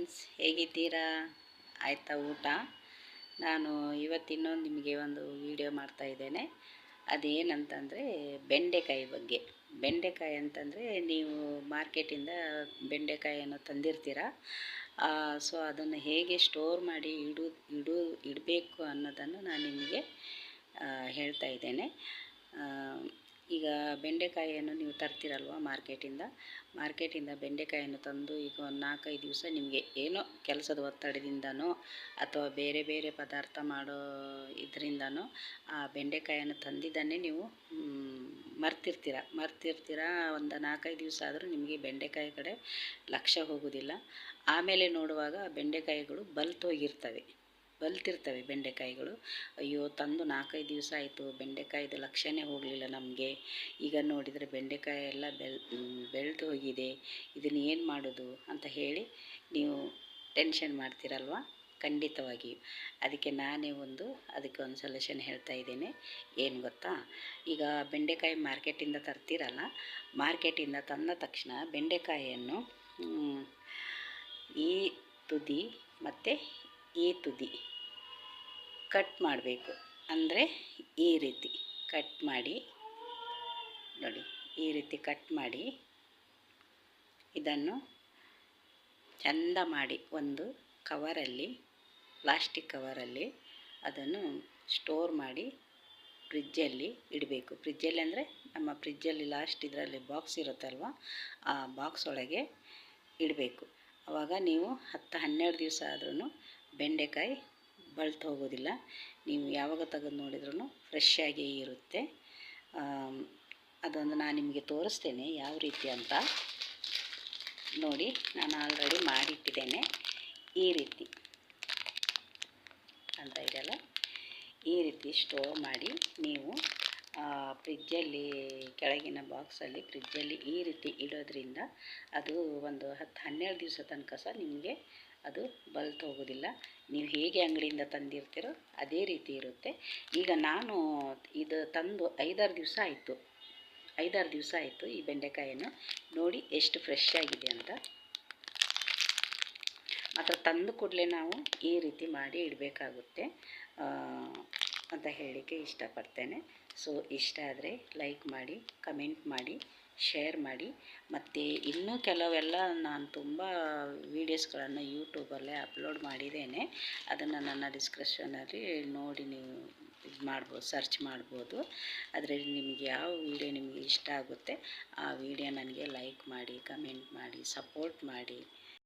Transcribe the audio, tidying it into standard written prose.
Friends, ಹೇಗಿದ್ದೀರಾ? ಆಯಿತಾ ಊಟ? ನಾನು ಇವತ್ತು ಇನ್ನೊಂದು ನಿಮಗೆ ಒಂದು ವಿಡಿಯೋ ಮಾಡ್ತಾ ಇದ್ದೇನೆ. ಅದೇನಂತಂದರೆ ಬೆಂಡೆಕಾಯಿ ಬಗ್ಗೆ. ಬೆಂಡೆಕಾಯಿ ಅಂತಂದರೆ ನೀವು ಮಾರ್ಕೆಟಿಂದ ಬೆಂಡೆಕಾಯಿಯನ್ನು ತಂದಿರ್ತೀರ. ಸೊ ಅದನ್ನು ಹೇಗೆ ಸ್ಟೋರ್ ಮಾಡಿ ಇಡಬೇಕು ಅನ್ನೋದನ್ನು ನಾನು ನಿಮಗೆ ಹೇಳ್ತಾ ಇದ್ದೇನೆ. ಈಗ ಬೆಂಡೆಕಾಯಿಯನ್ನು ನೀವು ತರ್ತೀರಲ್ವ ಮಾರ್ಕೆಟಿಂದ ಬೆಂಡೆಕಾಯಿಯನ್ನು ತಂದು ಈಗ ಒಂದು 4-5 ದಿವಸ ನಿಮಗೆ ಏನೋ ಕೆಲಸದ ಒತ್ತಡದಿಂದನೋ ಅಥವಾ ಬೇರೆ ಬೇರೆ ಪದಾರ್ಥ ಮಾಡೋ ಇದರಿಂದನೋ ಆ ಬೆಂಡೆಕಾಯಿಯನ್ನು ತಂದಿದ್ದನ್ನೇ ನೀವು ಮರ್ತಿರ್ತೀರ. ಒಂದು 4-5 ದಿವಸ ಆದರೂ ನಿಮಗೆ ಬೆಂಡೆಕಾಯಿ ಕಡೆ ಲಕ್ಷ್ಯ ಹೋಗೋದಿಲ್ಲ. ಆಮೇಲೆ ನೋಡುವಾಗ ಬೆಂಡೆಕಾಯಿಗಳು ಬಲ್ತಿರ್ತವೆ ಬೆಂಡೆಕಾಯಿಗಳು. ಅಯ್ಯೋ, ತಂದು 4-5 ದಿವಸ ಆಯಿತು, ಬೆಂಡೆಕಾಯಿದು ಲಕ್ಷ್ಯನೇ ಹೋಗಲಿಲ್ಲ ನಮಗೆ. ಈಗ ನೋಡಿದರೆ ಬೆಂಡೆಕಾಯಿ ಎಲ್ಲ ಬೆಳೆದು ಹೋಗಿದೆ, ಇದನ್ನು ಏನು ಮಾಡೋದು ಅಂತ ಹೇಳಿ ನೀವು ಟೆನ್ಷನ್ ಮಾಡ್ತೀರಲ್ವ? ಖಂಡಿತವಾಗಿಯೂ. ಅದಕ್ಕೆ ನಾನೇ ಅದಕ್ಕೆ ಒಂದು ಸೊಲ್ಯೂಷನ್ ಹೇಳ್ತಾ ಇದ್ದೇನೆ. ಏನು ಗೊತ್ತಾ? ಈಗ ಬೆಂಡೆಕಾಯಿ ಮಾರ್ಕೆಟಿಂದ ತರ್ತೀರಲ್ಲ, ಮಾರ್ಕೆಟಿಂದ ತಂದ ತಕ್ಷಣ ಬೆಂಡೆಕಾಯಿಯನ್ನು ಈ ತುದಿ ಮತ್ತು ಈ ತುದಿ ಕಟ್ ಮಾಡಬೇಕು. ಅಂದರೆ ಈ ರೀತಿ ಕಟ್ ಮಾಡಿ ನೋಡಿ, ಈ ರೀತಿ ಕಟ್ ಮಾಡಿ ಇದನ್ನು ಚೆಂದ ಮಾಡಿ ಒಂದು ಕವರಲ್ಲಿ, ಪ್ಲಾಸ್ಟಿಕ್ ಕವರಲ್ಲಿ ಅದನ್ನು ಸ್ಟೋರ್ ಮಾಡಿ ಫ್ರಿಜ್ಜಲ್ಲಿ ಇಡಬೇಕು. ಫ್ರಿಜ್ಜಲ್ಲಿ ಅಂದರೆ ನಮ್ಮ ಫ್ರಿಜ್ಜಲ್ಲಿ ಲಾಸ್ಟ್ ಇದರಲ್ಲಿ ಬಾಕ್ಸ್ ಇರುತ್ತಲ್ವ, ಆ ಬಾಕ್ಸ್ ಒಳಗೆ ಇಡಬೇಕು. ಆವಾಗ ನೀವು 10-12 ದಿವಸ ಆದ್ರೂ ಬೆಂಡೆಕಾಯಿ ಬಳ್ತು ಹೋಗೋದಿಲ್ಲ. ನೀವು ಯಾವಾಗ ತೆಗೆದು ನೋಡಿದ್ರೂ ಫ್ರೆಶ್ ಆಗೇ ಇರುತ್ತೆ. ಅದೊಂದು ನಾನು ನಿಮಗೆ ತೋರಿಸ್ತೇನೆ ಯಾವ ರೀತಿ ಅಂತ. ನೋಡಿ, ನಾನು ಆಲ್ರೆಡಿ ಮಾಡಿಟ್ಟಿದ್ದೇನೆ. ಈ ರೀತಿ ಅಂತ ಇದೆಯಲ್ಲ, ಈ ರೀತಿ ಸ್ಟೋರ್ ಮಾಡಿ ನೀವು ಫ್ರಿಜ್ಜಲ್ಲಿ, ಕೆಳಗಿನ ಬಾಕ್ಸಲ್ಲಿ ಫ್ರಿಜ್ಜಲ್ಲಿ ಈ ರೀತಿ ಇಡೋದ್ರಿಂದ ಅದು ಒಂದು 10-12 ದಿವಸ ತನಕ ಸಹ ನಿಮಗೆ ಅದು ಬಲ್ತು ಹೋಗೋದಿಲ್ಲ. ನೀವು ಹೇಗೆ ಅಂಗಡಿಯಿಂದ ತಂದಿರ್ತೀರೋ ಅದೇ ರೀತಿ ಇರುತ್ತೆ. ಈಗ ನಾನು ಇದು ತಂದು 5-6 ದಿವಸ ಆಯಿತು. 5-6 ದಿವಸ ಆಯಿತು. ಈ ಬೆಂಡೆಕಾಯಿಯನ್ನು ನೋಡಿ ಎಷ್ಟು ಫ್ರೆಶ್ ಆಗಿದೆ ಅಂತ. ಮಾತ್ರ ತಂದು ಕೂಡಲೇ ನಾವು ಈ ರೀತಿ ಮಾಡಿ ಇಡಬೇಕಾಗುತ್ತೆ ಅಂತ ಹೇಳಲಿಕ್ಕೆ ಇಷ್ಟಪಡ್ತೇನೆ. ಸೊ ಇಷ್ಟ ಆದರೆ ಲೈಕ್ ಮಾಡಿ, ಕಮೆಂಟ್ ಮಾಡಿ, ಶೇರ್ ಮಾಡಿ. ಮತ್ತು ಇನ್ನೂ ಕೆಲವೆಲ್ಲ ನಾನು ತುಂಬ ವೀಡಿಯೋಸ್ಗಳನ್ನು ಯೂಟ್ಯೂಬಲ್ಲೇ ಅಪ್ಲೋಡ್ ಮಾಡಿದ್ದೇನೆ. ಅದನ್ನು ನನ್ನ ಡಿಸ್ಕ್ರಿಪ್ಷನಲ್ಲಿ ನೋಡಿ ನೀವು ಇದು ಮಾಡ್ಬೋದು, ಸರ್ಚ್ ಮಾಡ್ಬೋದು. ಅದರಲ್ಲಿ ನಿಮಗೆ ಯಾವ ವಿಡಿಯೋ ನಿಮಗೆ ಇಷ್ಟ ಆಗುತ್ತೆ ಆ ವಿಡಿಯೋ ನನಗೆ ಲೈಕ್ ಮಾಡಿ, ಕಮೆಂಟ್ ಮಾಡಿ, ಸಪೋರ್ಟ್ ಮಾಡಿ.